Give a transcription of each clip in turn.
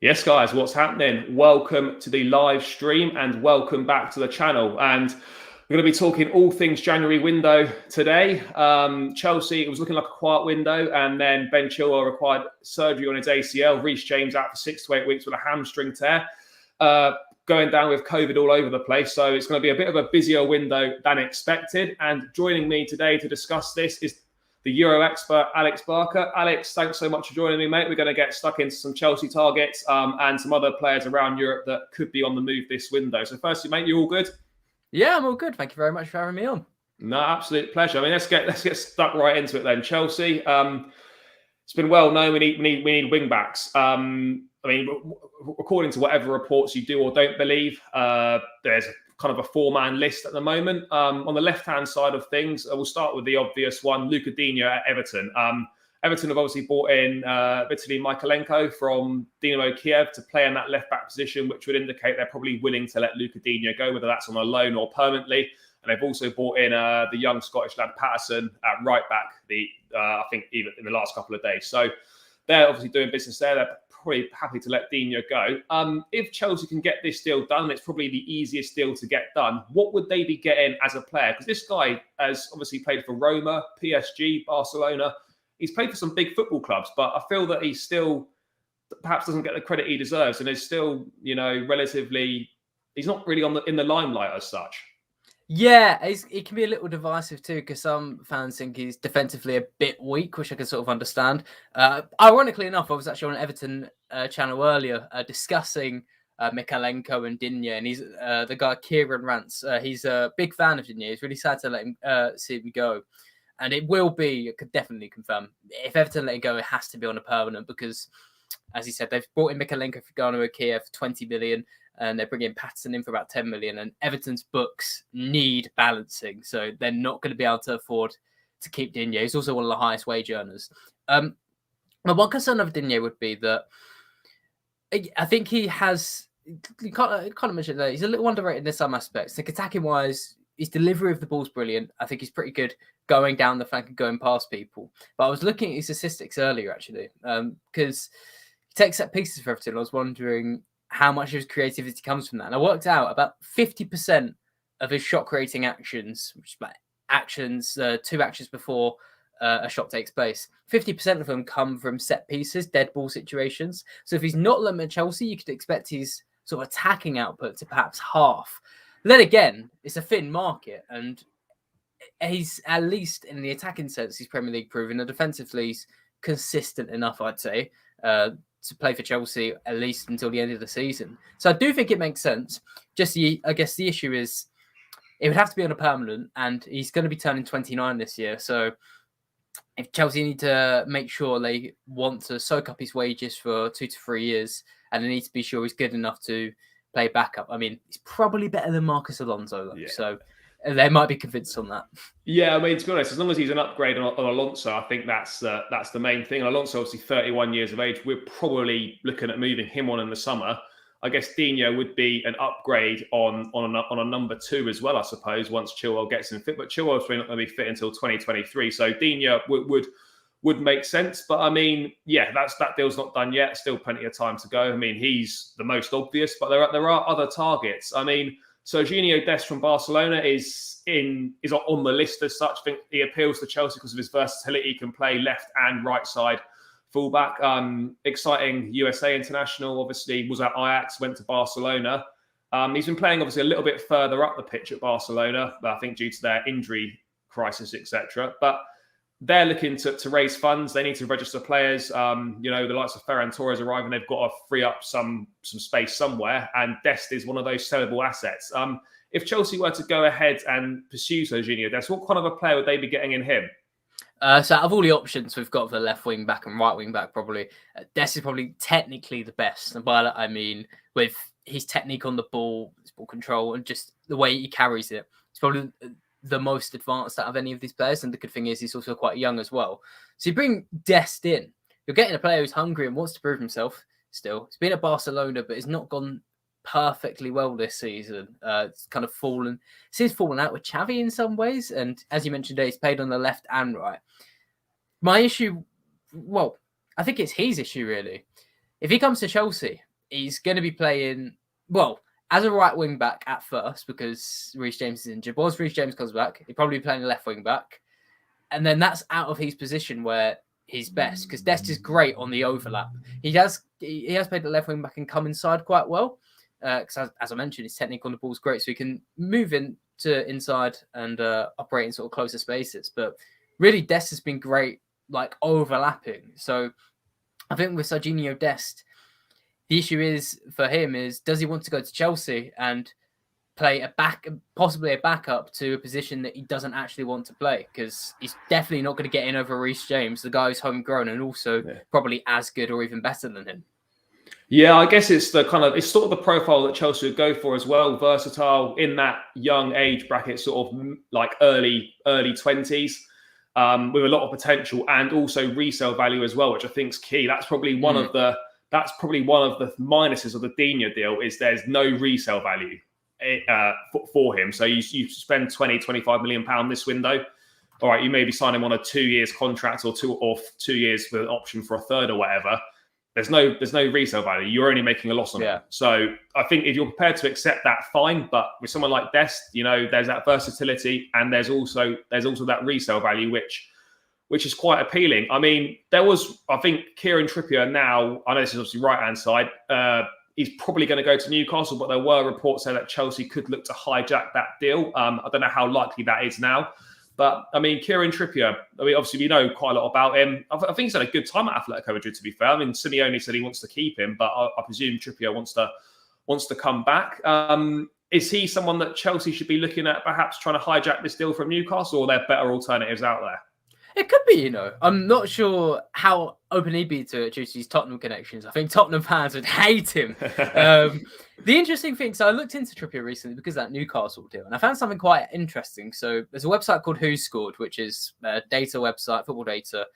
Yes, guys, what's happening? Welcome to the live stream and welcome back to the channel. And we're going to be talking all things January window today. Chelsea, it was looking like a quiet window, and then Ben Chilwell required surgery on his ACL. Reece James out for 6 to 8 weeks with a hamstring tear. Going down with COVID all over the place. So it's going to be a bit of a busier window than expected. And joining me today to discuss this is the Euro expert, Alex Barker. Alex, thanks so much for joining me, mate. We're going to get stuck into some Chelsea targets and some other players around Europe that could be on the move this window. So firstly, mate, you all good? Yeah, I'm all good. Thank you very much for having me on. No, absolute pleasure. I mean, let's get stuck right into it then. Chelsea, it's been well known we need wing backs. I mean, according to whatever reports you do or don't believe, there's kind of a 4-man list at the moment. On the left-hand side of things, we'll start with the obvious one, Lucadinia at Everton. Everton have obviously brought in Vitaly Mykolenko from Dynamo Kiev to play in that left-back position, which would indicate they're probably willing to let Lucadinia go, whether that's on a loan or permanently. And they've also brought in the young Scottish lad Patterson at right-back, I think even in the last couple of days. So they're obviously doing business there. They're probably happy to let Digne go. If Chelsea can get this deal done, it's probably the easiest deal to get done. What would they be getting as a player? Because this guy has obviously played for Roma, PSG, Barcelona. He's played for some big football clubs, but I feel that he still perhaps doesn't get the credit he deserves, and is still, relatively. He's not really in the limelight as such. Yeah, it can be a little divisive too, because some fans think he's defensively a bit weak, which I can sort of understand. Ironically enough, I was actually on an Everton channel earlier discussing Mykolenko and Digne, and he's the guy Kieran Rance. He's a big fan of Digne. He's really sad to let him see him go, and it will be. I could definitely confirm if Everton let him go, it has to be on a permanent, because, as he said, they've brought in Mykolenko for Dynamo Kiev for 20 million. And they're bringing Patterson in for about 10 million. And Everton's books need balancing. So they're not going to be able to afford to keep Digne. He's also one of the highest wage earners. My one concern of Digne would be that I think he has, you kind of mentioned that he's a little underrated in some aspects. Like attacking wise, his delivery of the ball's brilliant. I think he's pretty good going down the flank and going past people. But I was looking at his statistics earlier, actually, because he takes set pieces for Everton. I was wondering how much of his creativity comes from that. And I worked out about 50% of his shot creating actions, which is like actions, 2 actions before a shot takes place, 50% of them come from set pieces, dead ball situations. So if he's not limited Chelsea, you could expect his sort of attacking output to perhaps half. But then again, it's a thin market, and he's, at least in the attacking sense, he's Premier League proven. And defensively, he's consistent enough, I'd say, to play for Chelsea at least until the end of the season. So I do think it makes sense. I guess the issue is it would have to be on a permanent, and he's going to be turning 29 this year. So if Chelsea need to make sure they want to soak up his wages for 2 to 3 years, and they need to be sure he's good enough to play backup. I mean, he's probably better than Marcus Alonso, though. Yeah. So they might be convinced on that. Yeah, I mean, to be honest, as long as he's an upgrade on Alonso, I think that's the main thing. And Alonso, obviously 31 years of age, we're probably looking at moving him on in the summer. I guess Digne would be an upgrade on a number 2 as well, I suppose, once Chilwell gets in fit. But Chilwell's probably not going to be fit until 2023. So Digne would make sense. But I mean, yeah, that deal's not done yet. Still plenty of time to go. I mean, he's the most obvious, but there are other targets. I mean, so Digne Dest from Barcelona is on the list as such. I think he appeals to Chelsea because of his versatility. He can play left and right side fullback. Exciting USA international. Obviously was at Ajax, went to Barcelona. He's been playing obviously a little bit further up the pitch at Barcelona, but I think due to their injury crisis, etc. But they're looking to raise funds. They need to register players. The likes of Ferran Torres arriving. They've got to free up some space somewhere. And Dest is one of those sellable assets. If Chelsea were to go ahead and pursue Digne Dest, what kind of a player would they be getting in him? So out of all the options we've got for left wing back and right wing back, probably Dest is probably technically the best. And by that I mean with his technique on the ball, his ball control, and just the way he carries it. It's probably the most advanced out of any of these players. And the good thing is he's also quite young as well. So you bring Dest in, you're getting a player who's hungry and wants to prove himself still. He's been at Barcelona, but it's not gone perfectly well this season. It's kind of seems fallen out with Xavi in some ways. And as you mentioned, he's played on the left and right. My issue, well, I think it's his issue really. If he comes to Chelsea he's going to be playing, well, as a right wing back at first, because Reece James is injured. Once Reece James comes back, he'll probably be playing a left wing back. And then that's out of his position where he's best, because Dest is great on the overlap. He has played the left wing back and come inside quite well. Because as I mentioned, his technique on the ball is great, so he can move in to inside and operate in sort of closer spaces. But really, Dest has been great, like overlapping. So I think with Digne Dest, the issue is for him is, does he want to go to Chelsea and play possibly a backup to a position that he doesn't actually want to play? Because he's definitely not going to get in over Reece James, the guy who's homegrown and also probably as good or even better than him. Yeah, I guess it's sort of the profile that Chelsea would go for as well. Versatile in that young age bracket, sort of like early 20s, with a lot of potential and also resale value as well, which I think is key. That's probably one of the minuses of the Digne deal, is there's no resale value for him. So you spend 20-25 million pound this window. All right, you maybe sign him on a 2 years contract or 2 years with an option for a third or whatever. There's no resale value. You're only making a loss on it. So I think if you're prepared to accept that, fine. But with someone like Dest, there's that versatility and there's also that resale value, which is quite appealing. I mean, I think Kieran Trippier now, I know this is obviously right-hand side, he's probably going to go to Newcastle, but there were reports saying that Chelsea could look to hijack that deal. I don't know how likely that is now. But, I mean, Kieran Trippier, obviously we know quite a lot about him. I think he's had a good time at Atletico Madrid, to be fair. I mean, Simeone said he wants to keep him, but I presume Trippier wants to come back. Is he someone that Chelsea should be looking at, perhaps trying to hijack this deal from Newcastle, or are there better alternatives out there? It could be, I'm not sure how open he'd be to it due to his Tottenham connections. I think Tottenham fans would hate him. The interesting thing, so I looked into Trippier recently because of that Newcastle deal, and I found something quite interesting. So there's a website called Who Scored, which is a data website, football data,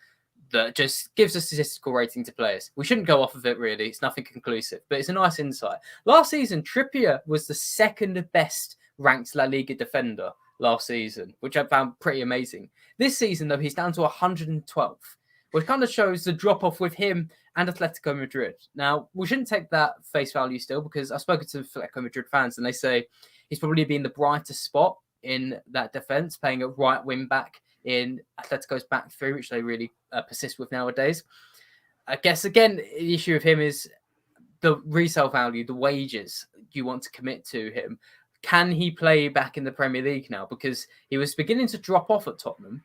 that just gives a statistical rating to players. We shouldn't go off of it, really. It's nothing conclusive, but it's a nice insight. Last season, Trippier was the second best ranked La Liga defender last season, which I found pretty amazing. This season, though, he's down to 112th, which kind of shows the drop-off with him and Atletico Madrid. Now, we shouldn't take that face value still, because I've spoken to Atletico Madrid fans, and they say he's probably been the brightest spot in that defence, playing a right wing-back in Atletico's back three, which they really persist with nowadays. I guess, again, the issue of him is the resale value, the wages you want to commit to him. Can he play back in the Premier League now? Because he was beginning to drop off at Tottenham,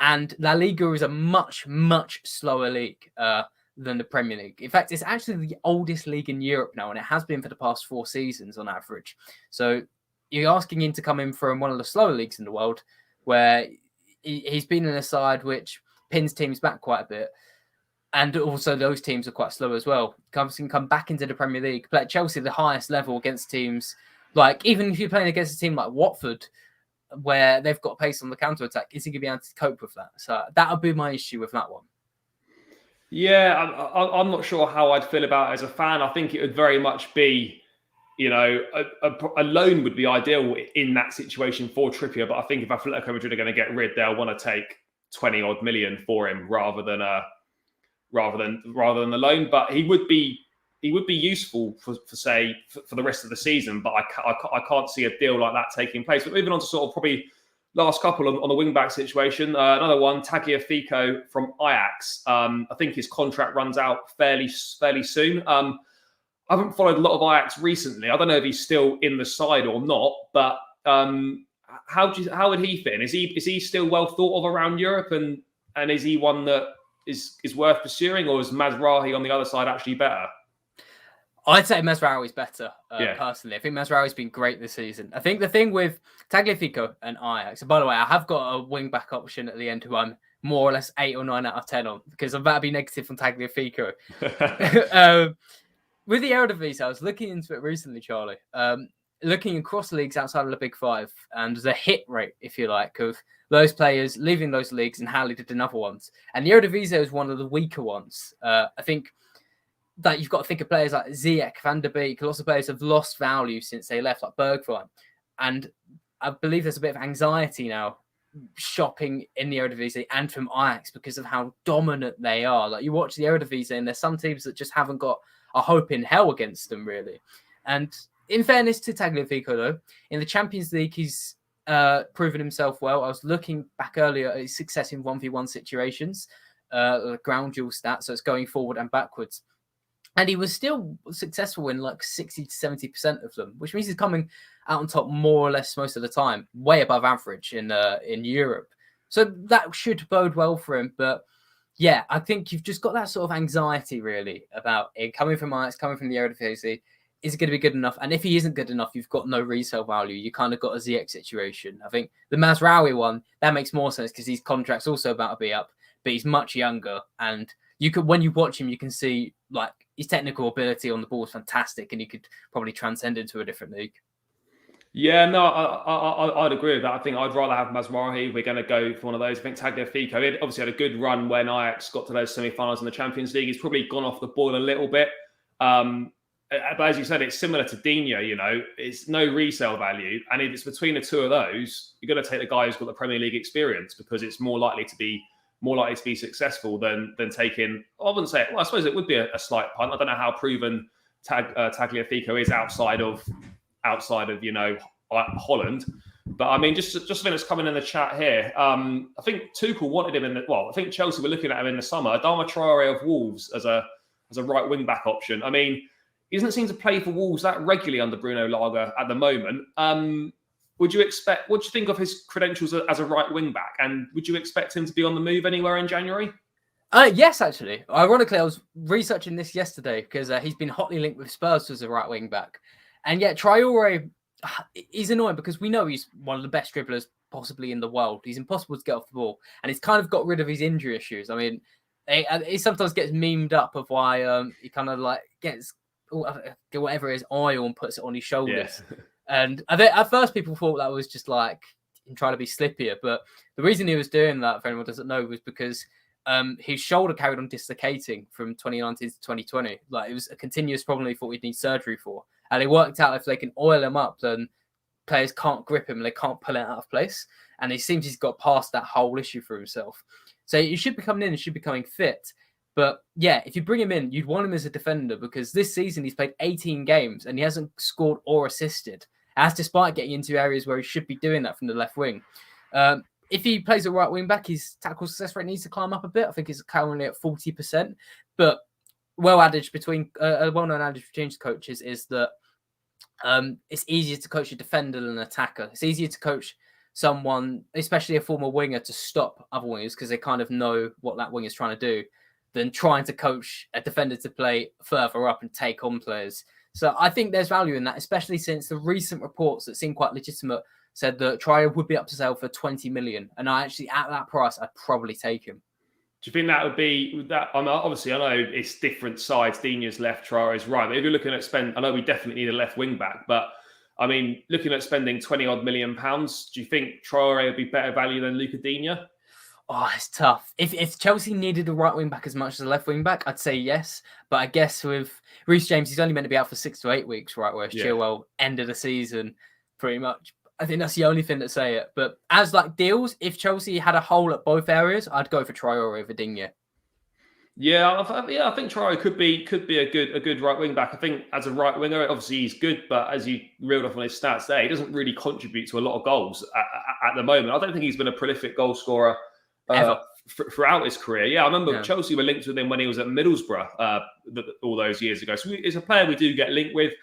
and La Liga is a much, much slower league than the Premier League. In fact, it's actually the oldest league in Europe now, and it has been for the past 4 seasons on average. So you're asking him to come in from one of the slower leagues in the world, where he's been in a side which pins teams back quite a bit. And also those teams are quite slow as well. Can come back into the Premier League, play at Chelsea the highest level against teams. Like, even if you're playing against a team like Watford, where they've got pace on the counter-attack, is he going to be able to cope with that? So that would be my issue with that one. Yeah, I'm not sure how I'd feel about it as a fan. I think it would very much be, a loan would be ideal in that situation for Trippier. But I think if Atletico Madrid are going to get rid, they'll want to take 20-odd million for him rather than the loan. But he would be useful for the rest of the season, but I can't see a deal like that taking place. But moving on to sort of probably last couple on the wing-back situation, another one, Tagliafico from Ajax. I think his contract runs out fairly soon. I haven't followed a lot of Ajax recently. I don't know if he's still in the side or not, but how would he fit in? Is he still well thought of around Europe, and is he one that is worth pursuing, or is Mazraoui on the other side actually better? I'd say Mazraoui's better, personally. I think Mazraoui's been great this season. I think the thing with Tagliafico and Ajax, and by the way, I have got a wing-back option at the end who I'm more or less 8 or 9 out of 10 on, because I'm about to be negative on Tagliafico. With the Eredivisie, I was looking into it recently, Charlie, looking across leagues outside of the Big Five, and the hit rate, if you like, of those players leaving those leagues and how they did in other ones. And the Eredivisie is one of the weaker ones. I think that you've got to think of players like Ziyech, Van der Beek. Lots of players have lost value since they left, like Bergwijn. And I believe there's a bit of anxiety now shopping in the Eredivisie and from Ajax because of how dominant they are. Like, you watch the Eredivisie and there's some teams that just haven't got are hoping hell against them, really. And in fairness to Tagliafico, though, in the Champions League, he's proven himself well. I was looking back earlier at his success in 1v1 situations, ground duel stats, so it's going forward and backwards. And he was still successful in like 60 to 70% of them, which means he's coming out on top more or less most of the time, way above average in Europe. So that should bode well for him. But yeah, I think you've just got that sort of anxiety really about it coming from Ajax, coming from the Eredivisie. Is it going to be good enough? And if he isn't good enough, you've got no resale value. You kind of got a ZX situation. I think the Mazraoui one, that makes more sense because his contract's also about to be up, but he's much younger. And you could, when you watch him, you can see like his technical ability on the ball is fantastic, and he could probably transcend into a different league. Yeah, no, I'd agree with that. I think I'd rather have Mazraoui. We're going to go for one of those. I think Tagliafico, he obviously had a good run when Ajax got to those semi-finals in the Champions League. He's probably gone off the boil a little bit. But as you said, it's similar to Digne, you know, it's no resale value. And if it's between the two of those, you're going to take the guy who's got the Premier League experience because it's more likely to be successful than taking, I wouldn't say, well, I suppose it would be a slight punt. I don't know how proven Tagliafico is outside of, you know, Holland. But I mean, just something that's coming in the chat here. I think Tuchel wanted him I think Chelsea were looking at him in the summer. Adama Traore of Wolves as a right wing back option. I mean, he doesn't seem to play for Wolves that regularly under Bruno Lage at the moment. What do you think of his credentials as a right wing back? And would you expect him to be on the move anywhere in January? Yes, actually. Ironically, I was researching this yesterday because he's been hotly linked with Spurs as a right wing back. And yet Traore, he's annoying because we know he's one of the best dribblers possibly in the world. He's impossible to get off the ball. And he's kind of got rid of his injury issues. I mean, he sometimes gets memed up of why he kind of like gets whatever his oil and puts it on his shoulders. Yeah. And I think at first people thought that was just like him trying to be slippier. But the reason he was doing that, if anyone doesn't know, was because his shoulder carried on dislocating from 2019 to 2020. Like it was a continuous problem he thought he'd need surgery for. And it worked out if they can oil him up, then players can't grip him and they can't pull it out of place. And it seems he's got past that whole issue for himself. So he should be coming in and should be coming fit. But yeah, if you bring him in, you'd want him as a defender because this season he's played 18 games and he hasn't scored or assisted. As despite getting into areas where he should be doing that from the left wing. If he plays a right wing back, his tackle success rate needs to climb up a bit. I think it's currently at 40%. But a well-known adage between coaches is that it's easier to coach a defender than an attacker. It's easier to coach someone, especially a former winger, to stop other wingers because they kind of know what that winger is trying to do, than trying to coach a defender to play further up and take on players. So I think there's value in that, especially since the recent reports that seem quite legitimate said that Traore would be up to sale for 20 million. And at that price, I'd probably take him. Do you think that would be that? I mean, obviously, I know it's different sides. Digne's left, Traore's right. But if you're looking at I know we definitely need a left wing back. But I mean, looking at spending 20 odd million pounds, do you think Traore would be better value than Lucadinia? Oh, it's tough. If Chelsea needed a right wing back as much as a left wing back, I'd say yes. But I guess with Reece James, he's only meant to be out for 6 to 8 weeks, right? Whereas Chilwell ended the season pretty much. I think that's the only thing to say it. But as like deals, if Chelsea had a hole at both areas, I'd go for Traore over Digne. Yeah, I think Traore could be a good right wing back. I think as a right winger, obviously he's good, but as you reeled off on his stats there, he doesn't really contribute to a lot of goals at the moment. I don't think he's been a prolific goal scorer throughout his career. Yeah, I remember Chelsea were linked with him when he was at Middlesbrough all those years ago. So it's a player we do get linked with.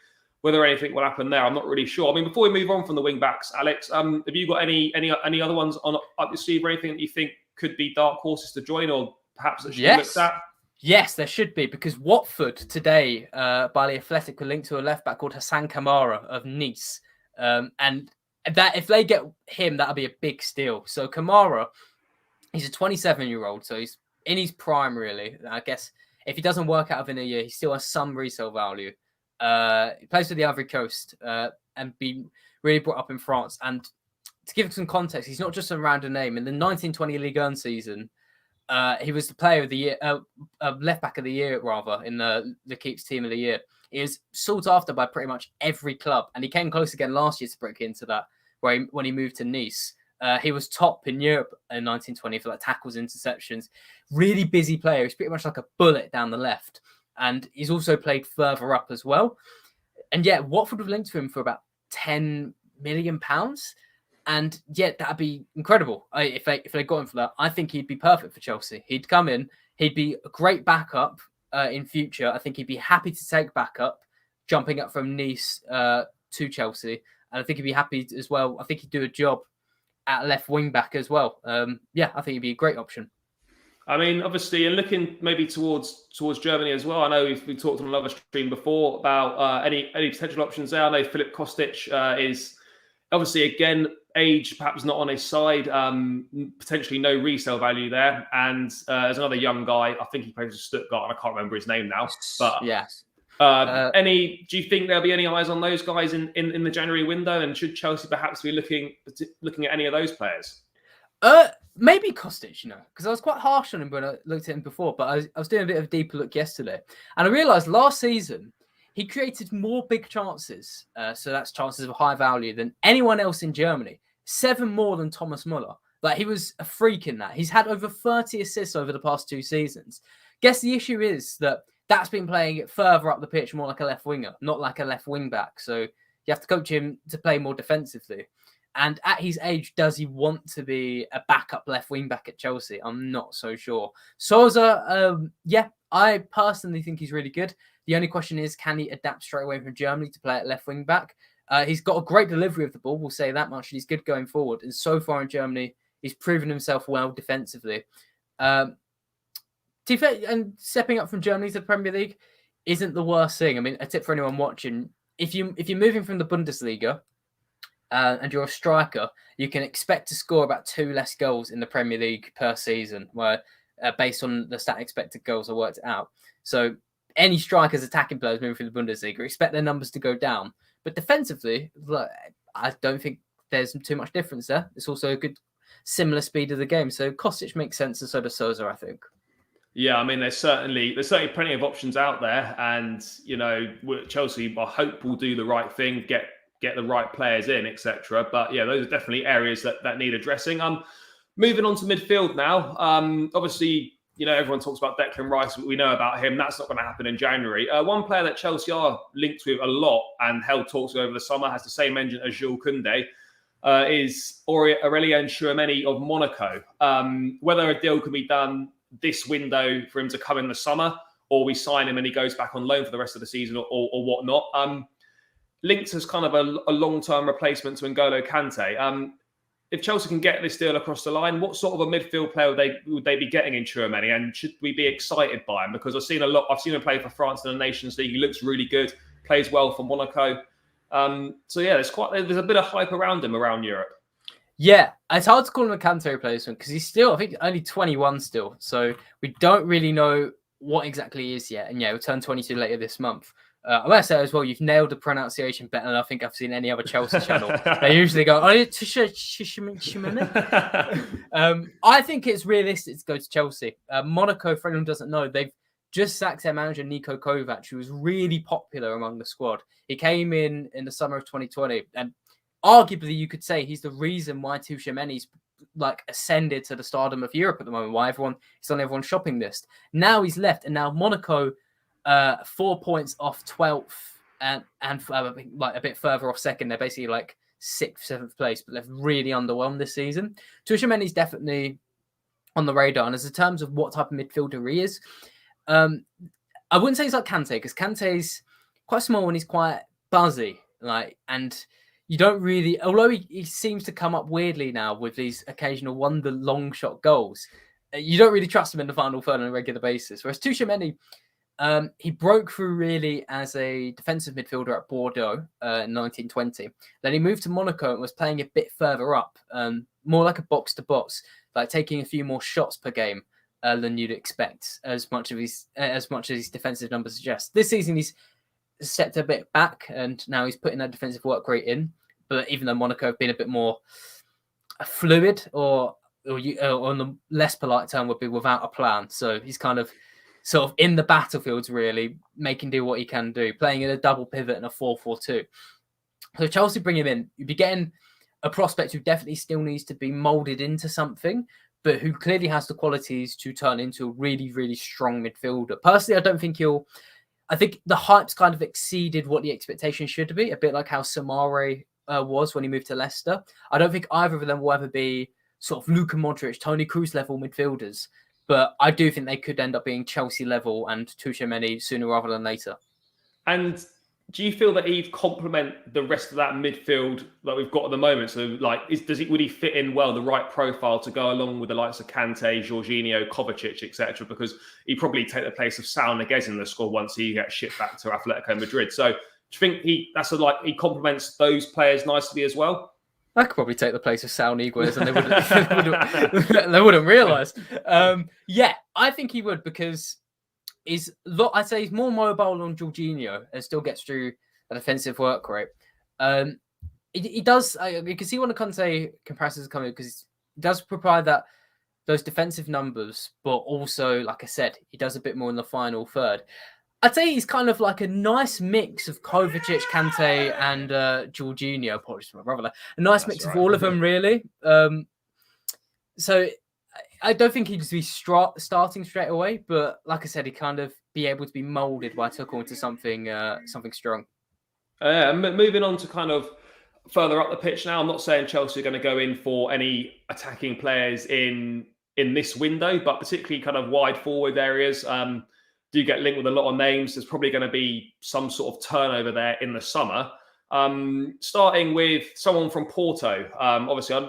Whether anything will happen there, I'm not really sure. I mean, before we move on from the wing backs, Alex, have you got any other ones up your sleeve or anything that you think could be dark horses to join, or perhaps that should be looked at? Yes, there should be, because Watford today, by the Athletic, were linked to a left back called Hasan Kamara of Nice, and that if they get him, that'll be a big steal. So Kamara, he's a 27-year-old, so he's in his prime, really. I guess if he doesn't work out within a year, he still has some resale value. He plays for the Ivory Coast and been really brought up in France. And to give some context, he's not just a random name. In the 1920 Ligue 1 season, he was the player of the year, left back of the year, rather, in the Keeps team of the year. He was sought after by pretty much every club, and he came close again last year to break into that, when he moved to Nice. He was top in Europe in 1920 for like tackles, interceptions. Really busy player. He's pretty much like a bullet down the left. and he's also played further up as well. And yeah, Watford have linked to him for about £10 million. And yeah, that'd be incredible if they got him for that. I think he'd be perfect for Chelsea. He'd come in, he'd be a great backup in future. I think he'd be happy to take backup, jumping up from Nice to Chelsea. And I think he'd be happy as well. I think he'd do a job at left wing back as well. Yeah, I think he'd be a great option. I mean, obviously, and looking maybe towards Germany as well. I know we talked on another stream before about any potential options there. I know Filip Kostic is obviously, again, age perhaps not on his side, potentially no resale value there. And there's another young guy, I think he plays for Stuttgart, and I can't remember his name now. But yes. do you think there'll be any eyes on those guys in the January window? And should Chelsea perhaps be looking at any of those players? Maybe Kostic, because I was quite harsh on him when I looked at him before, but I was doing a bit of a deeper look yesterday. And I realised last season, he created more big chances, so that's chances of high value, than anyone else in Germany. 7 more than Thomas Muller. Like, he was a freak in that. He's had over 30 assists over the past 2 seasons. Guess the issue is that's been playing it further up the pitch, more like a left winger, not like a left wing back. So you have to coach him to play more defensively. And at his age, does he want to be a backup left wing back at Chelsea? I'm not so sure. Sousa, yeah, I personally think he's really good. The only question is, can he adapt straight away from Germany to play at left wing back? He's got a great delivery of the ball, we'll say that much. He's good going forward. And so far in Germany, he's proven himself well defensively. And stepping up from Germany to the Premier League isn't the worst thing. I mean, a tip for anyone watching, if you're moving from the Bundesliga, and you're a striker, you can expect to score about 2 less goals in the Premier League per season, where based on the stat expected goals I worked out. So any strikers attacking players moving through the Bundesliga, expect their numbers to go down. But defensively, I don't think there's too much difference there. It's also a good similar speed of the game. So Kostic makes sense, and so does Sousa, I think. Yeah, I mean, there's certainly plenty of options out there, and Chelsea, I hope, will do the right thing, get the right players in, etc. But yeah, those are definitely areas that need addressing. Moving on to midfield now. Obviously, everyone talks about Declan Rice. We know about him. That's not going to happen in January. One player that Chelsea are linked with a lot and held talks over the summer, has the same engine as Jules Koundé, is Aurélien Tchouameni of Monaco. Whether a deal can be done this window for him to come in the summer, or we sign him and he goes back on loan for the rest of the season, or whatnot. Linked as kind of a long-term replacement to N'Golo Kante. If Chelsea can get this deal across the line, what sort of a midfield player would they be getting in Tchouameni? And should we be excited by him? Because I've seen him play for France in the Nations League. He looks really good, plays well for Monaco. So yeah, there's a bit of hype around him around Europe. Yeah, it's hard to call him a Kante replacement because he's still, I think, only 21 still. So we don't really know what exactly he is yet. And yeah, he'll turn 22 later this month. I must say as well, you've nailed the pronunciation better than I think I've seen any other Chelsea channel. They usually go, Tchouameni. I think it's realistic to go to Chelsea. Monaco, for anyone who doesn't know, they've just sacked their manager, Niko Kovac, who was really popular among the squad. He came in the summer of 2020, and arguably you could say he's the reason why Tchouameni's ascended to the stardom of Europe at the moment, why he's on everyone's shopping list. Now he's left, and now Monaco, 4 points off 12th and a bit further off second. They're basically 6th, 7th place, but they've really underwhelmed this season. Tchouameni's definitely on the radar. And as in terms of what type of midfielder he is, I wouldn't say he's like Kante, because Kante's quite small and he's quite buzzy. And you don't really, although he seems to come up weirdly now with these occasional wonder long shot goals, you don't really trust him in the final third on a regular basis. Whereas Tchouameni, he broke through really as a defensive midfielder at Bordeaux in 1920. Then he moved to Monaco and was playing a bit further up, more like a box-to-box, taking a few more shots per game than you'd expect, as much as his defensive numbers suggest. This season he's stepped a bit back, and now he's putting that defensive work rate in. But even though Monaco have been a bit more fluid, or on the less polite term would be without a plan, so he's kind of sort of in the battlefields, really, making do what he can do, playing in a double pivot and a 4-4-2. So Chelsea bring him in. You'd be getting a prospect who definitely still needs to be moulded into something, but who clearly has the qualities to turn into a really, really strong midfielder. Personally, I don't think he'll I think the hype's kind of exceeded what the expectation should be, a bit like how Samare was when he moved to Leicester. I don't think either of them will ever be sort of Luka Modric, Toni Kroos level midfielders, but I do think they could end up being Chelsea level and Tchouameni sooner rather than later. And do you feel that he'd complement the rest of that midfield that we've got at the moment? So, like, would he fit in well, the right profile to go along with the likes of Kante, Jorginho, Kovacic, etc.? Because he'd probably take the place of Saul Niguez in the squad once he gets shipped back to Atletico Madrid. So, do you think he complements those players nicely as well? I could probably take the place of Saul Niguez, and they wouldn't realise. Yeah, I think he would, because I'd say he's more mobile than Jorginho and still gets through a defensive work rate. He does. You can see when the Conte comparisons come in, because he does provide those defensive numbers, but also, like I said, he does a bit more in the final third. I'd say he's kind of like a nice mix of Kovacic, Kante, and Jorginho. Apologies for my brother. A nice mix of all of them, really. So I don't think he'd just be starting straight away, but like I said, he'd kind of be able to be moulded by Tuchel into something strong. Moving on to kind of further up the pitch now. I'm not saying Chelsea are going to go in for any attacking players in this window, but particularly kind of wide forward areas do get linked with a lot of names. There's probably going to be some sort of turnover there in the summer. Starting with someone from Porto. Obviously,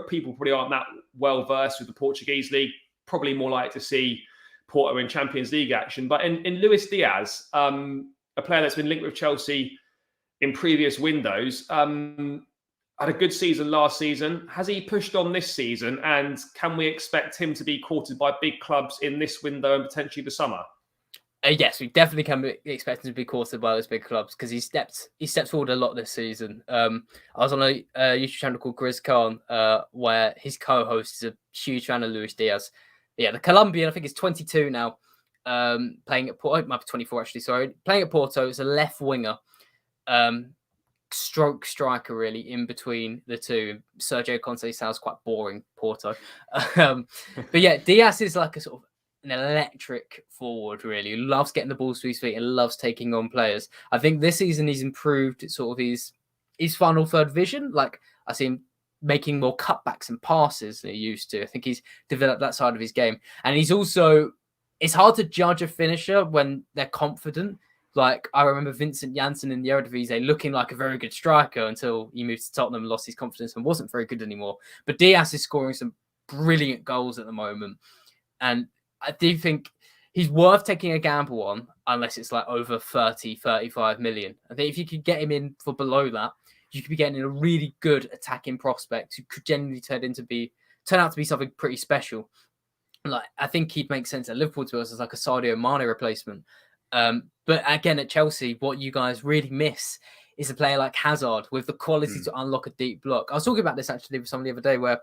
people probably aren't that well versed with the Portuguese league. Probably more likely to see Porto in Champions League action. But in Luis Diaz, a player that's been linked with Chelsea in previous windows, had a good season last season. Has he pushed on this season? And can we expect him to be courted by big clubs in this window and potentially the summer? Yes, we definitely can expect him to be courted by those big clubs, because he stepped forward a lot this season. I was on a YouTube channel called Grizz Khan, where his co-host is a huge fan of Luis Diaz. Yeah, the Colombian, I think he's 22 now, playing at Porto. It might be 24 actually. Sorry, playing at Porto. It's a left winger, stroke striker, really in between the two. Sergio Conte sounds quite boring, Porto, but yeah, Diaz is like a sort of an electric forward, really. He loves getting the ball to his feet and loves taking on players. I think this season he's improved sort of his final third vision. Like, I see him making more cutbacks and passes than he used to. I think he's developed that side of his game. And he's also, it's hard to judge a finisher when they're confident. Like, I remember Vincent Janssen in the Eredivisie looking like a very good striker until he moved to Tottenham, lost his confidence and wasn't very good anymore. But Diaz is scoring some brilliant goals at the moment. And I do think he's worth taking a gamble on, unless it's like over 30, 35 million. I think if you could get him in for below that, you could be getting a really good attacking prospect who could genuinely turn out to be something pretty special. Like, I think he'd make sense at Liverpool to us as like a Sadio Mane replacement. But again, at Chelsea, what you guys really miss is a player like Hazard with the quality to unlock a deep block. I was talking about this actually with someone the other day, where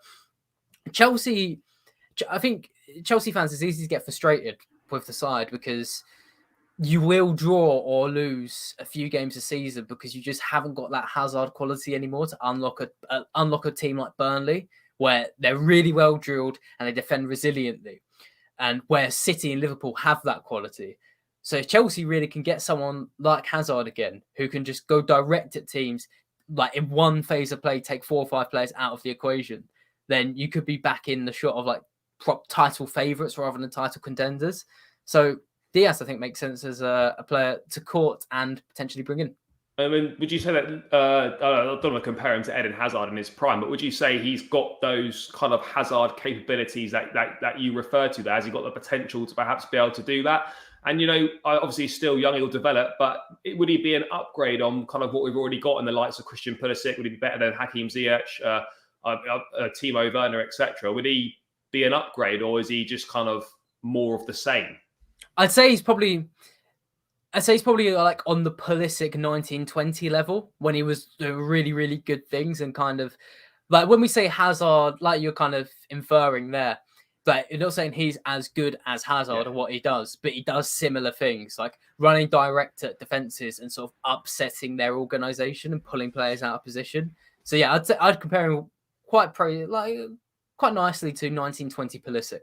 I think Chelsea fans, it's easy to get frustrated with the side because you will draw or lose a few games a season because you just haven't got that Hazard quality anymore to unlock a team like Burnley, where they're really well drilled and they defend resiliently, and where City and Liverpool have that quality. So if Chelsea really can get someone like Hazard again, who can just go direct at teams, like in one phase of play, take 4 or 5 players out of the equation, then you could be back in the shot of like title favourites rather than title contenders. So Diaz, I think, makes sense as a player to court and potentially bring in. I mean, would you say that, I don't want to compare him to Eden Hazard in his prime, but would you say he's got those kind of Hazard capabilities that you refer to there? Has he got the potential to perhaps be able to do that? And, you know, obviously he's still young, he'll develop, but would he be an upgrade on kind of what we've already got in the likes of Christian Pulisic? Would he be better than Hakim Ziyech, Timo Werner, etc.? Would he be an upgrade, or is he just kind of more of the same? I'd say he's probably like on the Pulisic 1920 level, when he was doing really, really good things, and kind of like when we say Hazard, like you're kind of inferring there, but you're not saying he's as good as Hazard or what he does, but he does similar things like running direct at defenses and sort of upsetting their organisation and pulling players out of position. So yeah, I'd compare him quite nicely to 1920 Pulisic.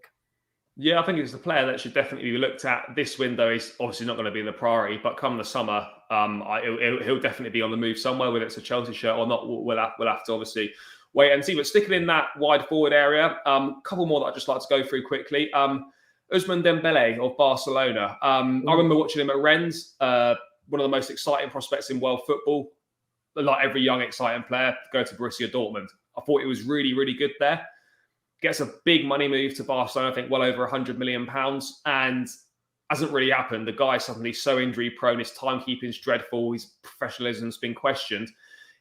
Yeah, I think it's a player that should definitely be looked at. This window is obviously not going to be the priority, but come the summer, he'll definitely be on the move somewhere, whether it's a Chelsea shirt or not. We'll have to obviously wait and see. But sticking in that wide forward area, a couple more that I'd just like to go through quickly. Ousmane Dembele of Barcelona. I remember watching him at Rennes, one of the most exciting prospects in world football. Like every young, exciting player, go to Borussia Dortmund. I thought he was really, really good there. Gets a big money move to Barcelona, I think well over £100 million, and hasn't really happened. The guy suddenly so injury prone, his timekeeping's dreadful, his professionalism's been questioned.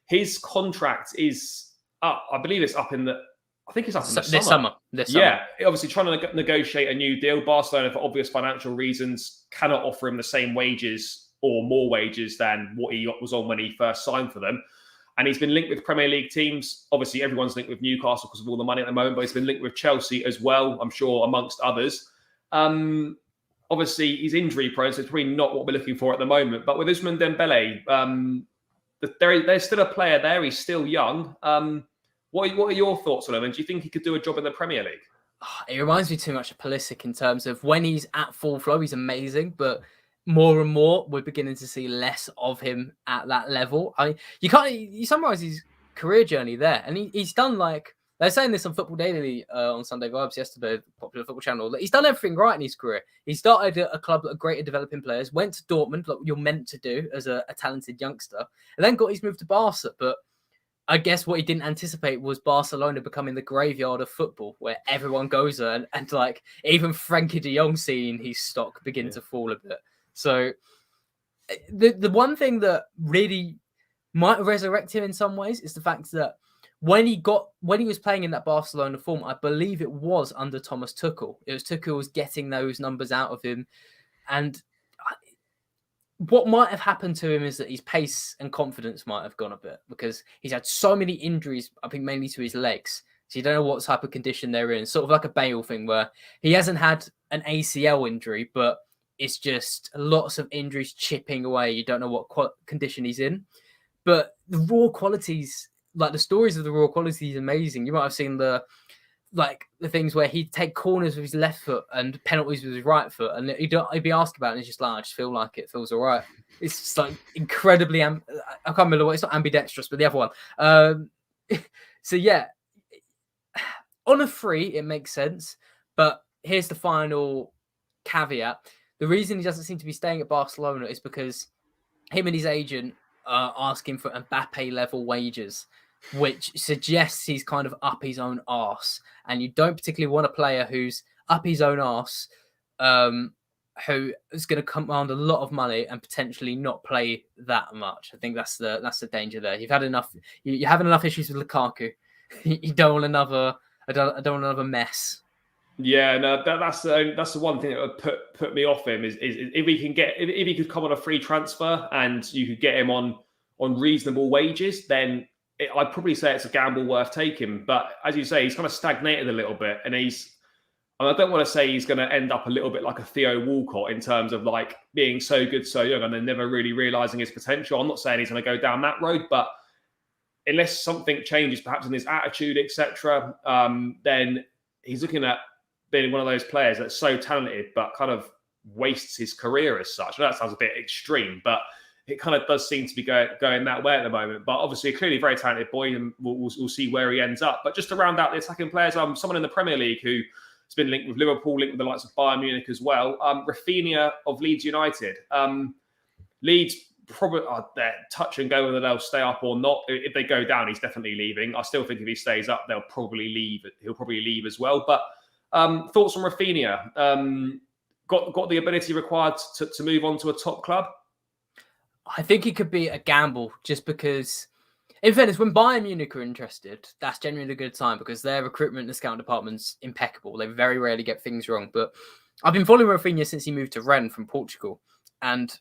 His contract is up. I believe it's up in the. I think it's up in the summer. This summer. Yeah, obviously trying to negotiate a new deal. Barcelona, for obvious financial reasons, cannot offer him the same wages or more wages than what he was on when he first signed for them. And he's been linked with Premier League teams. Obviously, everyone's linked with Newcastle because of all the money at the moment, but he's been linked with Chelsea as well, I'm sure, amongst others. Obviously, he's injury prone, so it's probably not what we're looking for at the moment. But with Ousmane Dembele, there's still a player there. He's still young. What are your thoughts on him? And do you think he could do a job in the Premier League? It reminds me too much of Pulisic in terms of when he's at full flow, he's amazing, but more and more we're beginning to see less of him at that level. You summarize his career journey there, and he's done, like they're saying this on Football Daily on Sunday Vibes yesterday, popular football channel, that he's done everything right in his career. He started at a club that are great at developing players, went to Dortmund, like you're meant to do as a talented youngster, and then got his move to Barca. But I guess what he didn't anticipate was Barcelona becoming the graveyard of football, where everyone goes there, and like even Frankie de Jong seeing his stock begin to fall a bit. So the one thing that really might resurrect him in some ways is the fact that when he was playing in that Barcelona form, I believe it was under Thomas Tuchel. It was Tuchel was getting those numbers out of him, and what might have happened to him is that his pace and confidence might have gone a bit because he's had so many injuries, I think mainly to his legs. So you don't know what type of condition they're in. Sort of like a Bale thing where he hasn't had an ACL injury, but it's just lots of injuries chipping away. You don't know what condition he's in. But the raw qualities, like the stories of the raw qualities is amazing. You might have seen the things where he'd take corners with his left foot and penalties with his right foot. And he'd be asked about it and he's just like, I just feel like it feels all right. It's just like incredibly, I can't remember what, it's not ambidextrous, but the other one. So yeah, on a free, it makes sense. But here's the final caveat. The reason he doesn't seem to be staying at Barcelona is because him and his agent are asking for Mbappe level wages, which suggests he's kind of up his own arse. And you don't particularly want a player who's up his own arse, who is going to command a lot of money and potentially not play that much. I think that's the danger there. You've had enough. You're having enough issues with Lukaku. You don't want another. I don't want another mess. Yeah, no, that's the one thing that would put me off him is if he could come on a free transfer and you could get him on reasonable wages, then I'd probably say it's a gamble worth taking. But as you say, he's kind of stagnated a little bit, and I don't want to say he's going to end up a little bit like a Theo Walcott in terms of like being so good so young and then never really realising his potential. I'm not saying he's going to go down that road, but unless something changes, perhaps in his attitude, etc., then he's looking at being one of those players that's so talented but kind of wastes his career as such. I know that sounds a bit extreme, but it kind of does seem to be going that way at the moment. But obviously, clearly a very talented boy, and we'll see where he ends up. But just to round out the attacking players, someone in the Premier League who has been linked with Liverpool, linked with the likes of Bayern Munich as well. Rafinha of Leeds United. Leeds probably are there, touch and go whether they'll stay up or not. If they go down, he's definitely leaving. I still think if he stays up, they'll probably leave. He'll probably leave as well. But thoughts on Rafinha? Got the ability required to move on to a top club? I think it could be a gamble just because, in fairness, when Bayern Munich are interested, that's genuinely a good time because their recruitment and scout department's impeccable. They very rarely get things wrong. But I've been following Rafinha since he moved to Rennes from Portugal. And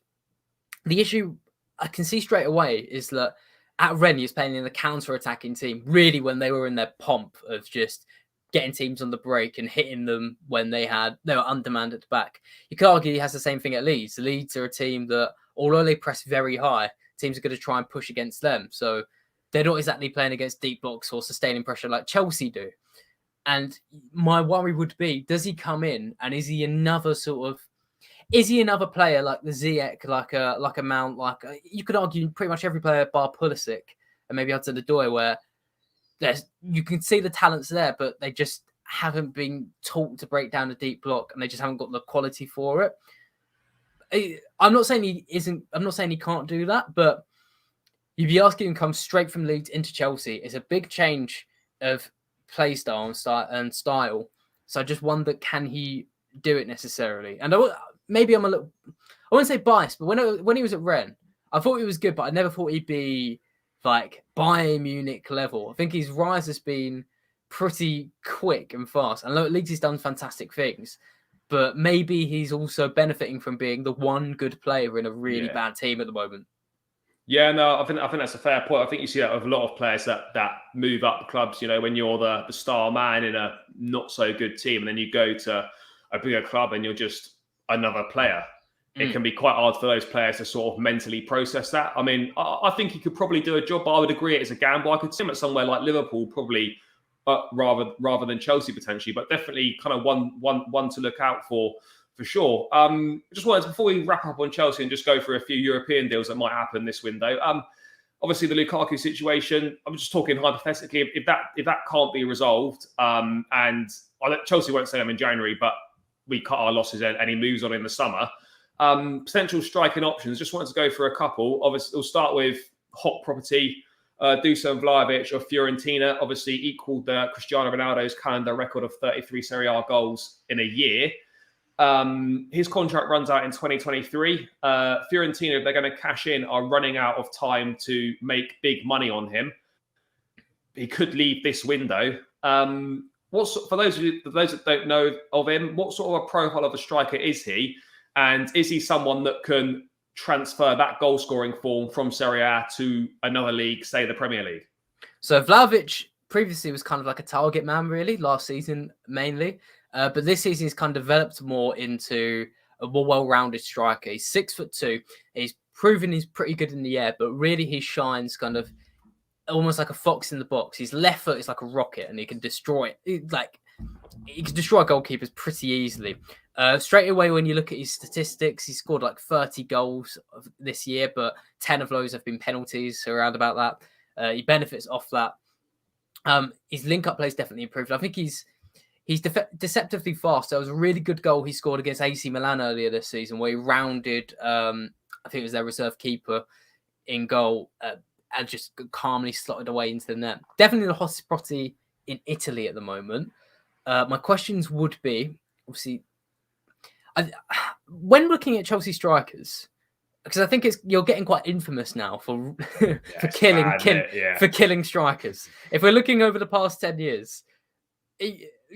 the issue I can see straight away is that at Rennes, he was playing in the counter-attacking team, really when they were in their pomp of just getting teams on the break and hitting them when they were undermanned at the back. You could argue he has the same thing at Leeds. Leeds are a team that, although they press very high, teams are going to try and push against them. So they're not exactly playing against deep blocks or sustaining pressure like Chelsea do. And my worry would be, does he come in and is he another player like the Ziyech, like a Mount, you could argue pretty much every player bar Pulisic and maybe Hudson-Odoi, where you can see the talents there, but they just haven't been taught to break down a deep block, and they just haven't got the quality for it. I'm not saying he isn't. I'm not saying he can't do that, but you'd be asking him to come straight from Leeds into Chelsea. It's a big change of play style and style. So I just wonder, can he do it necessarily? And maybe I'm a little, I wouldn't say biased, but when he was at Rennes, I thought he was good, but I never thought he'd be like Bayern Munich level. I think his rise has been pretty quick and fast. And at Leeds, he's done fantastic things, but maybe he's also benefiting from being the one good player in a really bad team at the moment. Yeah, no, I think that's a fair point. I think you see that with a lot of players that move up clubs. You know, when you're the star man in a not so good team, and then you go to a bigger club and you're just another player. It can be quite hard for those players to sort of mentally process that. I mean, I think he could probably do a job, but I would agree it is a gamble. I could see him at somewhere like Liverpool, probably rather than Chelsea potentially, but definitely kind of one to look out for sure. Just wanted to, before we wrap up on Chelsea and just go through a few European deals that might happen this window. Obviously the Lukaku situation, I'm just talking hypothetically, if that can't be resolved, and Chelsea won't sell him in January, but we cut our losses and he moves on in the summer. Potential striking options, just wanted to go for a couple. Obviously, we'll start with hot property. Dusan Vlahovic of Fiorentina obviously equaled Cristiano Ronaldo's calendar record of 33 Serie A goals in a year. His contract runs out in 2023. Fiorentina, if they're going to cash in, are running out of time to make big money on him. He could leave this window. For those that don't know of him, what sort of a profile of a striker is he? And is he someone that can transfer that goal-scoring form from Serie A to another league, say the Premier League? So Vlahovic previously was kind of like a target man, really, last season mainly. But this season he's kind of developed more into a more well-rounded striker. He's 6'2". He's proven he's pretty good in the air, but really he shines kind of almost like a fox in the box. His left foot is like a rocket, and he can destroy it. He can destroy goalkeepers pretty easily. Straight away, when you look at his statistics, he scored like 30 goals this year, but 10 of those have been penalties, around about that. He benefits off that. His link-up play is definitely improved. I think he's deceptively fast. There was a really good goal he scored against AC Milan earlier this season, where he rounded, I think it was their reserve keeper in goal, and just calmly slotted away into the net. Definitely the hottest property in Italy at the moment. My questions would be, obviously, when looking at Chelsea strikers, because I think you're getting quite infamous now for killing strikers. If we're looking over the past 10 years,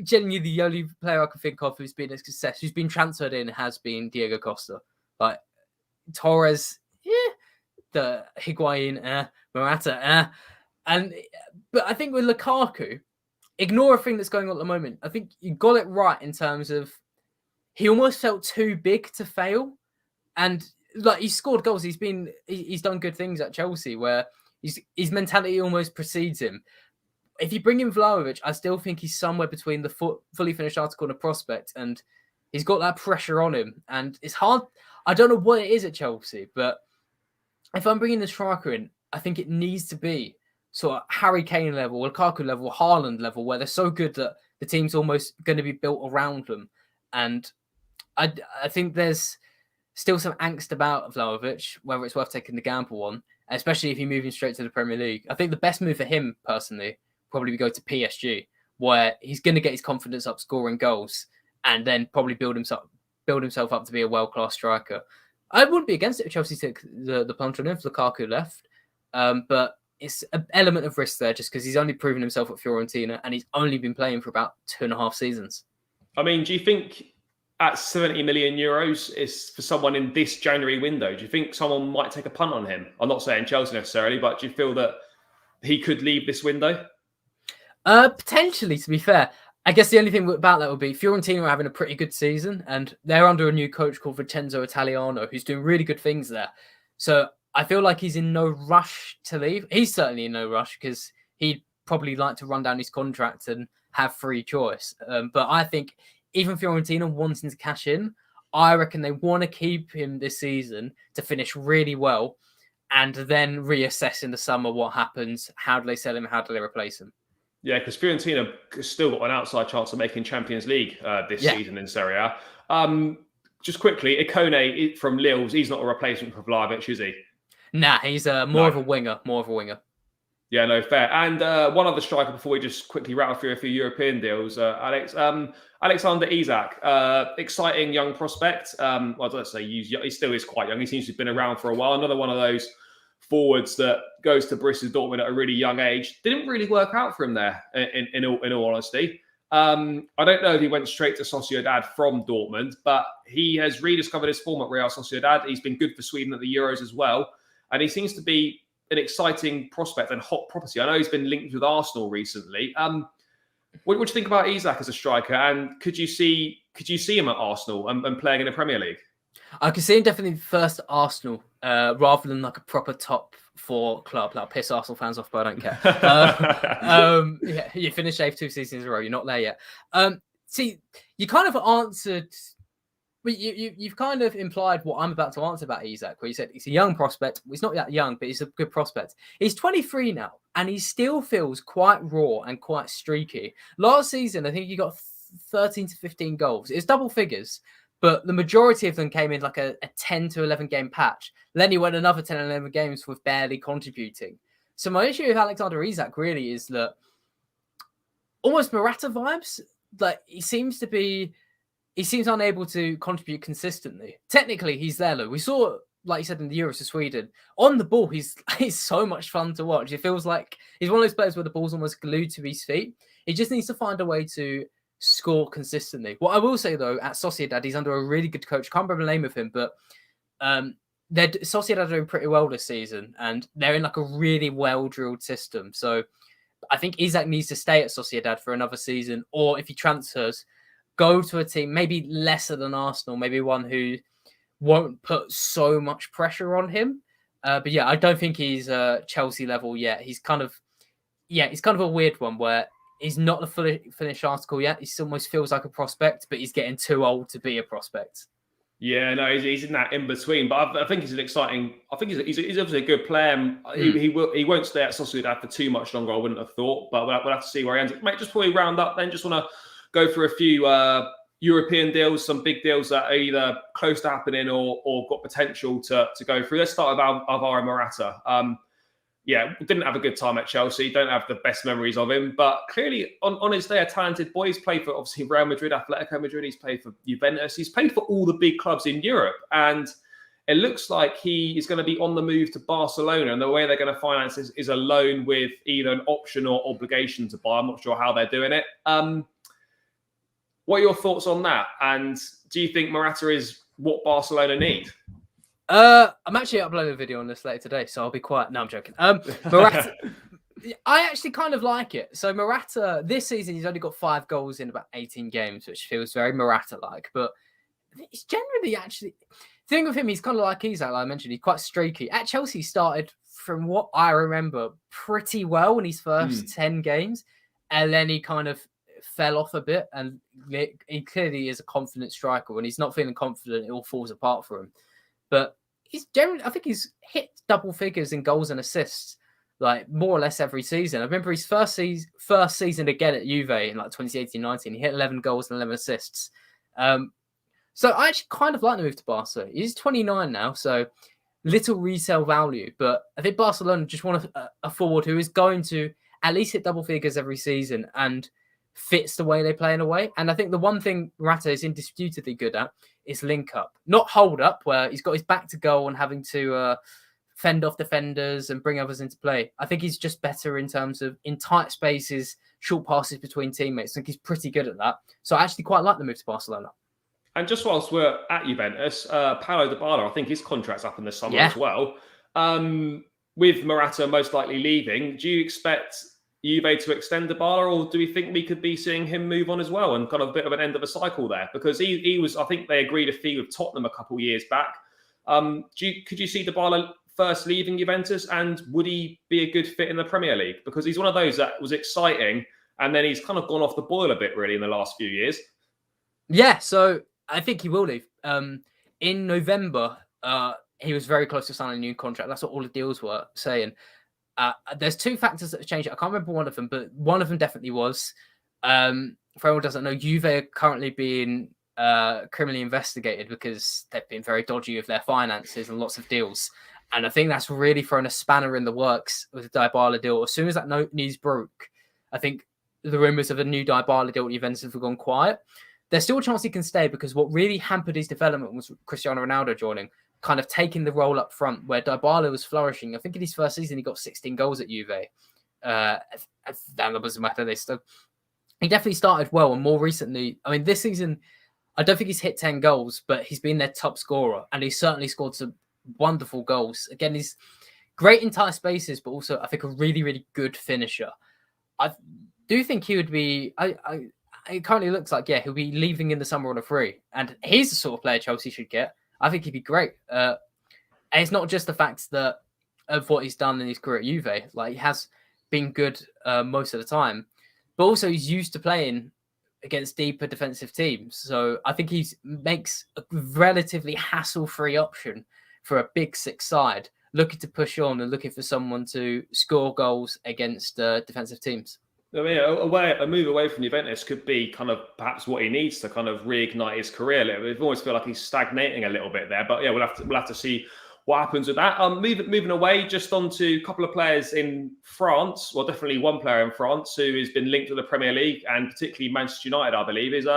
genuinely the only player I can think of who's been a success, who's been transferred in, has been Diego Costa. Like Torres, the Higuain, Morata, but I think with Lukaku, ignore everything that's going on at the moment. I think you got it right in terms of he almost felt too big to fail, and like he scored goals. He's done good things at Chelsea where his mentality almost precedes him. If you bring in Vlahovic, I still think he's somewhere between the fully finished article and a prospect, and he's got that pressure on him, and it's hard. I don't know what it is at Chelsea, but if I'm bringing the striker in, I think it needs to be sort of Harry Kane level, Lukaku level, Haaland level, where they're so good that the team's almost going to be built around them. And I think there's still some angst about Vlahovic, whether it's worth taking the gamble on, especially if you're moving straight to the Premier League. I think the best move for him, personally, probably be go to PSG, where he's going to get his confidence up scoring goals and then probably build himself up to be a world-class striker. I wouldn't be against it if Chelsea took the plunge on him if Lukaku left. But it's an element of risk there just because he's only proven himself at Fiorentina and he's only been playing for about 2.5 seasons. I mean, do you think at 70 million euros is for someone in this January window, do you think someone might take a punt on him? I'm not saying Chelsea necessarily, but do you feel that he could leave this window? Potentially, to be fair. I guess the only thing about that would be Fiorentina are having a pretty good season and they're under a new coach called Vincenzo Italiano, who's doing really good things there. So I feel like he's in no rush to leave. He's certainly in no rush because he'd probably like to run down his contract and have free choice. But I think even Fiorentina wanting to cash in, I reckon they want to keep him this season to finish really well and then reassess in the summer what happens. How do they sell him? How do they replace him? Yeah, because Fiorentina has still got an outside chance of making Champions League this season in Serie A. Just quickly, Ikone from Lille, he's not a replacement for Vlahovic, is he? Nah, he's more of a winger. Yeah, no, fair. And one other striker before we just quickly rattle through a few European deals, Alex. Alexander Isak, exciting young prospect. Well, let's say he still is quite young. He seems to have been around for a while. Another one of those forwards that goes to Borussia Dortmund at a really young age. Didn't really work out for him there, in all honesty. I don't know if he went straight to Sociedad from Dortmund, but he has rediscovered his form at Real Sociedad. He's been good for Sweden at the Euros as well. And he seems to be an exciting prospect and hot property. I know he's been linked with Arsenal recently. What do you think about Isak as a striker? And could you see him at Arsenal and playing in the Premier League? I could see him definitely first at Arsenal, rather than like a proper top 4 club. That'll piss Arsenal fans off, but I don't care. Yeah, you finished 2 seasons in a row. You're not there yet. See, you kind of answered. You've kind of implied what I'm about to answer about Isak, where you said he's a young prospect. Well, he's not that young, but he's a good prospect. He's 23 now, and he still feels quite raw and quite streaky. Last season, I think he got 13 to 15 goals. It's double figures, but the majority of them came in like a 10 to 11 game patch. Then he went another 10 and 11 games with barely contributing. So my issue with Alexander Isak really is that almost Morata vibes. Like he seems unable to contribute consistently. Technically, he's there, though. We saw, like you said, in the Euros to Sweden, on the ball, he's so much fun to watch. It feels like he's one of those players where the ball's almost glued to his feet. He just needs to find a way to score consistently. What I will say, though, at Sociedad, he's under a really good coach. Can't remember the name of him, but Sociedad are doing pretty well this season, and they're in like a really well-drilled system. So I think Isak needs to stay at Sociedad for another season, or if he transfers, go to a team maybe lesser than Arsenal, maybe one who won't put so much pressure on him. But yeah, I don't think he's Chelsea level yet. He's kind of a weird one where he's not the fully finished article yet. He almost feels like a prospect, but he's getting too old to be a prospect. Yeah, no, he's in that in between. But I think he's an exciting. I think he's obviously a good player. He won't stay at Sociedad for too much longer. I wouldn't have thought, but we'll have to see where he ends. Mate, just before we round up, then just want to go through a few European deals, some big deals that are either close to happening or got potential to go through. Let's start with Alvaro Morata. Didn't have a good time at Chelsea. Don't have the best memories of him, but clearly on his day, a talented boy. He's played for obviously Real Madrid, Atletico Madrid. He's played for Juventus. He's played for all the big clubs in Europe, and it looks like he is going to be on the move to Barcelona. And the way they're going to finance is a loan with either an option or obligation to buy. I'm not sure how they're doing it. What are your thoughts on that? And do you think Morata is what Barcelona need? I'm actually uploading a video on this later today, so I'll be quiet. No, I'm joking. Morata, I actually kind of like it. So Morata, this season, he's only got 5 goals in about 18 games, which feels very Morata-like. But it's generally actually... The thing with him, he's kind of like Isak, like I mentioned. He's quite streaky. At Chelsea, he started, from what I remember, pretty well in his first 10 games. And then he kind of fell off a bit. And he clearly is a confident striker. When he's not feeling confident, it all falls apart for him. But he's generally, I think he's hit double figures in goals and assists, like more or less every season. I remember his first season again at Juve in like 2018-19. He hit 11 goals and 11 assists. So I actually kind of like the move to Barca. He's 29 now, so little resale value. But I think Barcelona just want a forward who is going to at least hit double figures every season and fits the way they play in a way. And I think the one thing Morata is indisputably good at is link up, not hold up, where he's got his back to goal and having to fend off defenders and bring others into play. I think he's just better in terms of in tight spaces, short passes between teammates. I think he's pretty good at that. So I actually quite like the move to Barcelona. And just whilst we're at Juventus, Paulo Dybala, I think his contract's up in the summer as well. With Morata most likely leaving, do you expect Juve to extend Dybala, or do we think we could be seeing him move on as well and kind of a bit of an end of a cycle there? Because he was, I think they agreed a fee with Tottenham a couple of years back. Could you see Dybala first leaving Juventus, and would he be a good fit in the Premier League? Because he's one of those that was exciting, and then he's kind of gone off the boil a bit really in the last few years. Yeah, so I think he will leave. In November, he was very close to signing a new contract. That's what all the deals were saying. There's two factors that have changed. I can't remember one of them, but one of them definitely was. For anyone who doesn't know, Juve are currently being criminally investigated because they've been very dodgy with their finances and lots of deals. And I think that's really thrown a spanner in the works with the Dybala deal. As soon as that news broke, I think the rumours of a new Dybala deal at Juventus have gone quiet. There's still a chance he can stay because what really hampered his development was Cristiano Ronaldo joining, kind of taking the role up front where Dybala was flourishing. I think in his first season, he got 16 goals at Juve. That doesn't matter. He definitely started well. And more recently, I mean, this season, I don't think he's hit 10 goals, but he's been their top scorer. And he's certainly scored some wonderful goals. Again, he's great in tight spaces, but also I think a really, really good finisher. I do think he would be... It currently looks like, he'll be leaving in the summer on a free. And he's the sort of player Chelsea should get. I think he'd be great. And it's not just the fact that of what he's done in his career at Juve. Like, he has been good most of the time. But also, he's used to playing against deeper defensive teams. So I think he makes a relatively hassle-free option for a big six side, looking to push on and looking for someone to score goals against defensive teams. I mean, a move away from Juventus could be kind of perhaps what he needs to kind of reignite his career a little bit. I always feel like he's stagnating a little bit there, but yeah, we'll have to see what happens with that. Moving away, just on to a couple of players in France. Well, definitely one player in France who has been linked to the Premier League and particularly Manchester United, I believe, is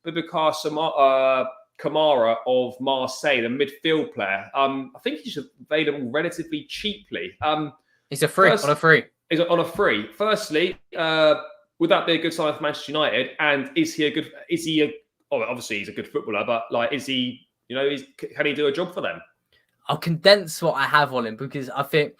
Hasan Kamara of Marseille, the midfield player. I think he's available relatively cheaply. He's on a free. Is on a free. Firstly, would that be a good sign for Manchester United? And obviously he's a good footballer, but like, can he do a job for them? I'll condense what I have on him because I think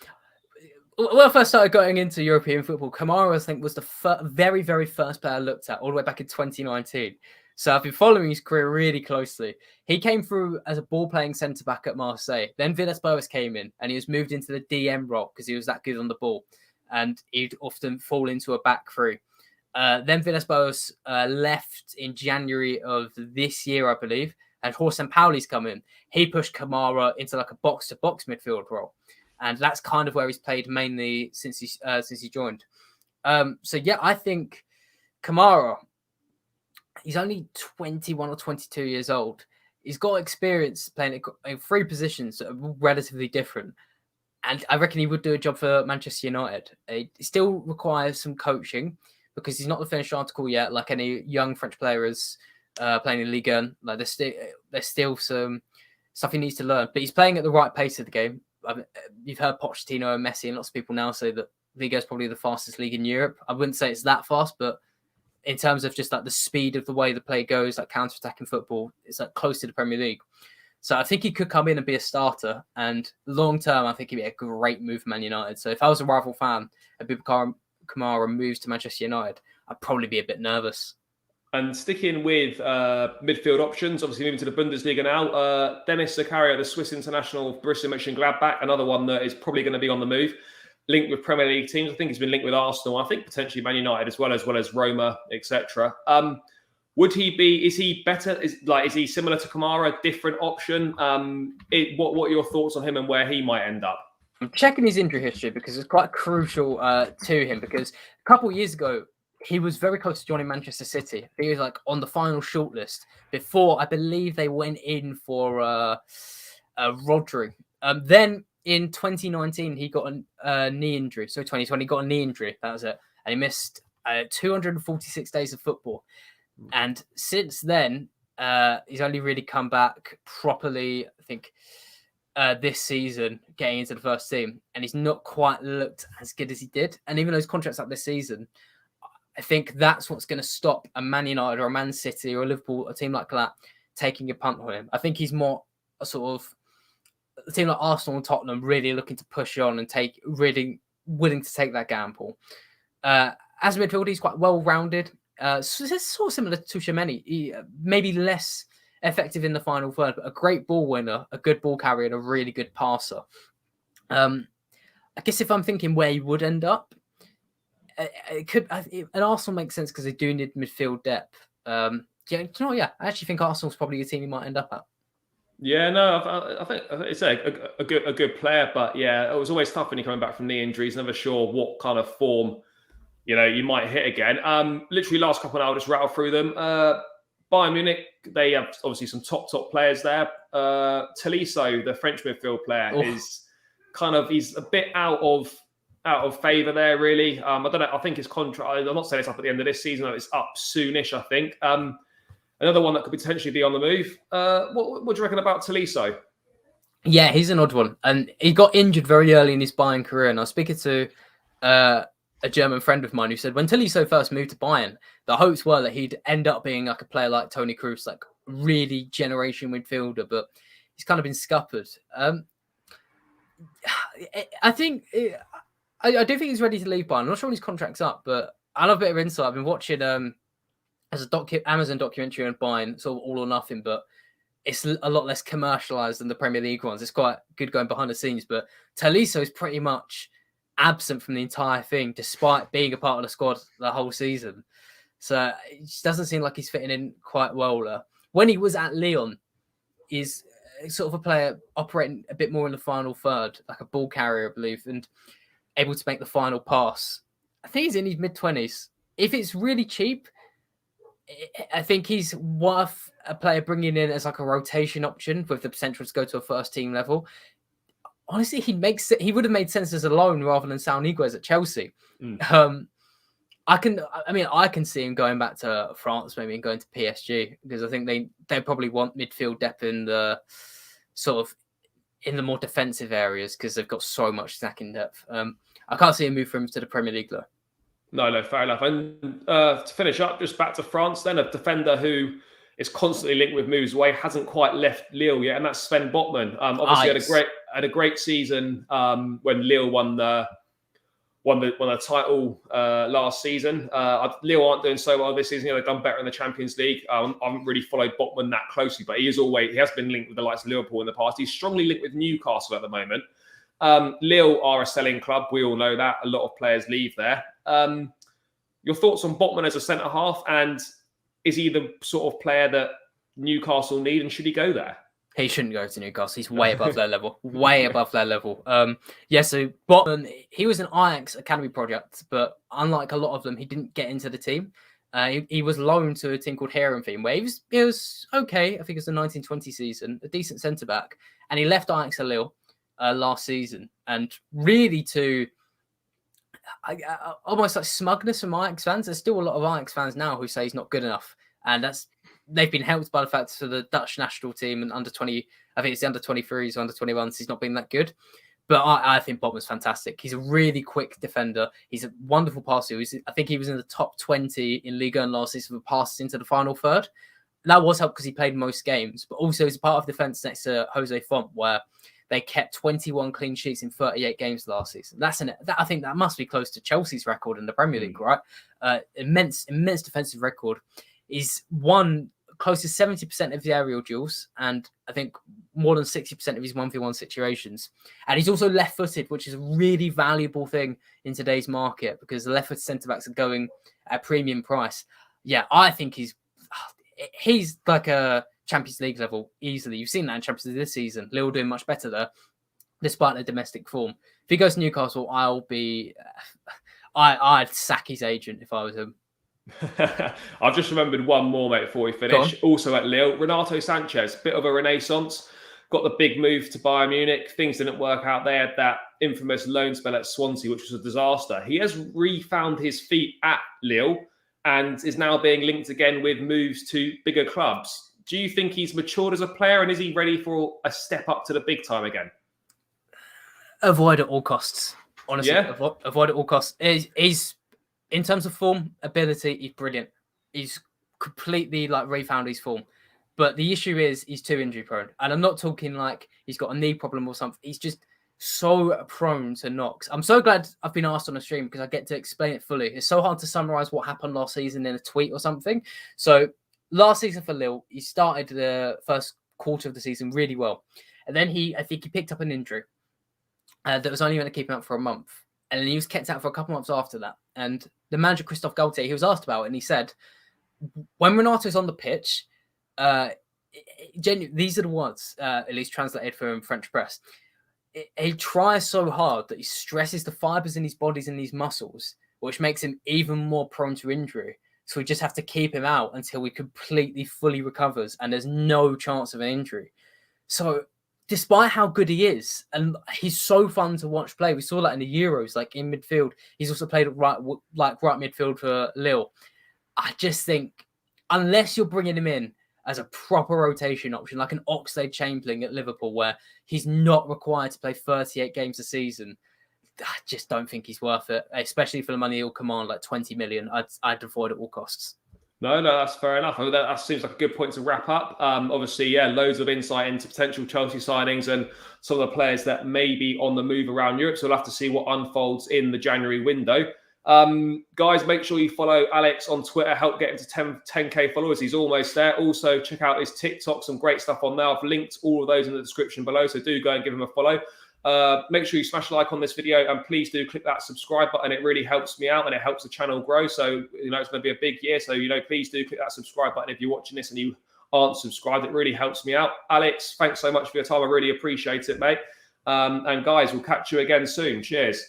when I first started going into European football, Kamara, I think, was the very, very first player I looked at all the way back in 2019. So I've been following his career really closely. He came through as a ball-playing centre-back at Marseille. Then Villas-Boas came in and he was moved into the DM role because he was that good on the ball. And he'd often fall into a back three. Then Villas-Boas left in January of this year, I believe, and Hasan Pauli's come in. He pushed Kamara into like a box-to-box midfield role, and that's kind of where he's played mainly since he joined. I think Kamara, he's only 21 or 22 years old. He's got experience playing in three positions that are relatively different. And I reckon he would do a job for Manchester United. It still requires some coaching because he's not the finished article yet, like any young French player is playing in Ligue 1. Like there's still some stuff he needs to learn. But he's playing at the right pace of the game. You've heard Pochettino and Messi and lots of people now say that Ligue 1 is probably the fastest league in Europe. I wouldn't say it's that fast, but in terms of just like the speed of the way the play goes, like counter-attacking football, it's like close to the Premier League. So I think he could come in and be a starter. And long-term, I think he'd be a great move for Man United. So if I was a rival fan and Kamara moves to Manchester United, I'd probably be a bit nervous. And sticking with midfield options, obviously moving to the Bundesliga now, Denis Zakaria, the Swiss international of Borussia Mönchengladbach, another one that is probably going to be on the move, linked with Premier League teams. I think he's been linked with Arsenal. I think potentially Man United as well as Roma, etc. Would he be? Is he better? Is he similar to Kamara? Different option? What are your thoughts on him and where he might end up? I'm checking his injury history because it's quite crucial to him. Because a couple of years ago, he was very close to joining Manchester City. He was like on the final shortlist before I believe they went in for Rodri. Then in 2019, he got a knee injury. So 2020 got a knee injury. That was it, and he missed 246 days of football. And since then, he's only really come back properly, I think, this season, getting into the first team. And he's not quite looked as good as he did. And even though his contract's up this season, I think that's what's going to stop a Man United or a Man City or a Liverpool, a team like that, taking a punt on him. I think he's more a sort of a team like Arsenal and Tottenham really looking to push on and really willing to take that gamble. As a midfielder, he's quite well-rounded. So it's sort of similar to Tchouameni, maybe less effective in the final third, but a great ball winner, a good ball carrier, and a really good passer. I guess if I'm thinking where he would end up, it could. And Arsenal makes sense because they do need midfield depth. Yeah, you know, yeah, I actually think Arsenal's probably a team he might end up at. Yeah, no, I think it's a good player, but yeah, it was always tough when you're coming back from knee injuries. Never sure what kind of form you might hit again. Literally, last couple, I'll just rattle through them. Bayern Munich, they have obviously some top players there. Tolisso, the French midfield player, is he's a bit out of favour there, really. I don't know. I think his contract. I'm not saying it's up at the end of this season. It's up soonish, I think. Another one that could potentially be on the move. What do you reckon about Tolisso? Yeah, he's an odd one, and he got injured very early in his Bayern career. And I was speaking to a German friend of mine who said when Tolisso first moved to Bayern, the hopes were that he'd end up being like a player like Toni Kroos, like really generation midfielder, but he's kind of been scuppered. I think I do think he's ready to leave Bayern. I'm not sure when his contract's up, but I love a bit of insight. I've been watching as a Amazon documentary on Bayern, sort of All or Nothing, but it's a lot less commercialized than the Premier League ones. It's quite good going behind the scenes, but Tolisso is pretty much absent from the entire thing, despite being a part of the squad the whole season. So it just doesn't seem like he's fitting in quite well. When he was at Lyon, he's sort of a player operating a bit more in the final third, like a ball carrier, I believe, and able to make the final pass. I think he's in his mid-20s. If it's really cheap, I think he's worth a player bringing in as like a rotation option with the potential to go to a first team level. Honestly, he would have made sense as a loan rather than Saul Niguez at Chelsea. I can see him going back to France, maybe, and going to PSG, because I think they probably want midfield depth in the sort of in the more defensive areas because they've got so much attacking depth. I can't see him move from to the Premier League though. No, fair enough. And to finish up, just back to France, then a defender who is constantly linked with moves away, hasn't quite left Lille yet, and that's Sven Botman. Obviously, had a great season when Lille won the title last season. Lille aren't doing so well this season. They've done better in the Champions League. I haven't really followed Botman that closely, but he has been linked with the likes of Liverpool in the past. He's strongly linked with Newcastle at the moment. Lille are a selling club. We all know that. A lot of players leave there. Your thoughts on Botman as a centre half, and is he the sort of player that Newcastle need, and should he go there? He shouldn't go to Newcastle. He's way above their level. Way above their level. So Botman, he was an Ajax academy project, but unlike a lot of them, he didn't get into the team. He was loaned to a team called Heerenveen, where he was okay. I think it was the 1920 season, a decent centre back, and he left Ajax to Lille last season, and really to almost like smugness from Ajax fans. There's still a lot of Ajax fans now who say he's not good enough, and they've been helped by the fact for the Dutch national team and under 20, I think it's the under 23s or under 21s, he's not been that good. But I think Botman's fantastic. He's a really quick defender. He's a wonderful passer. I think he was in the top 20 in Liga and last season for passes into the final third. That was helped because he played most games, but also he's a part of defence next to Jose Font, where they kept 21 clean sheets in 38 games last season. I think that must be close to Chelsea's record in the Premier League, right? Immense defensive record. He's won close to 70% of the aerial duels, and I think more than 60% of his 1v1 situations. And he's also left-footed, which is a really valuable thing in today's market because the left-footed centre-backs are going at a premium price. Yeah, I think he's like a Champions League level easily. You've seen that in Champions League this season. Lille doing much better there, despite their domestic form. If he goes to Newcastle, I'd sack his agent if I was him. I've just remembered one more, mate, before we finish. Also at Lille, Renato Sanchez, bit of a renaissance. Got the big move to Bayern Munich. Things didn't work out. They had that infamous loan spell at Swansea, which was a disaster. He has refound his feet at Lille and is now being linked again with moves to bigger clubs. Do you think he's matured as a player, and is he ready for a step up to the big time again? Avoid at all costs. Honestly, avoid at all costs. He's in terms of form, ability, he's brilliant. He's completely refound his form. But the issue is he's too injury prone. And I'm not talking like he's got a knee problem or something. He's just so prone to knocks. I'm so glad I've been asked on a stream because I get to explain it fully. It's so hard to summarize what happened last season in a tweet or something. So last season for Lille, he started the first quarter of the season really well. And then I think he picked up an injury. that was only going to keep him out for a month. And then he was kept out for a couple months after that. And the manager, Christophe Galtier, he was asked about it, and he said, when Renato's on the pitch, these are the words, at least translated from French press. He tries so hard that he stresses the fibers in his bodies and these muscles, which makes him even more prone to injury. So we just have to keep him out until he completely, fully recovers, and there's no chance of an injury. So despite how good he is, and he's so fun to watch play, we saw that in the Euros, like in midfield. He's also played right midfield for Lille. I just think, unless you're bringing him in as a proper rotation option, like an Oxlade-Chamberlain at Liverpool, where he's not required to play 38 games a season, I just don't think he's worth it, especially for the money he'll command, like 20 million. I'd avoid at all costs. No, that's fair enough. I mean, that seems like a good point to wrap up. Obviously, yeah, loads of insight into potential Chelsea signings and some of the players that may be on the move around Europe. So we'll have to see what unfolds in the January window. Guys, make sure you follow Alex on Twitter. Help get him to 10K followers. He's almost there. Also, check out his TikTok. Some great stuff on there. I've linked all of those in the description below. So do go and give him a follow. Make sure you smash a like on this video, and please do click that subscribe button. It really helps me out and it helps the channel grow. So, it's going to be a big year. So, please do click that subscribe button if you're watching this and you aren't subscribed. It really helps me out. Alex, thanks so much for your time. I really appreciate it, mate. And guys, we'll catch you again soon. Cheers.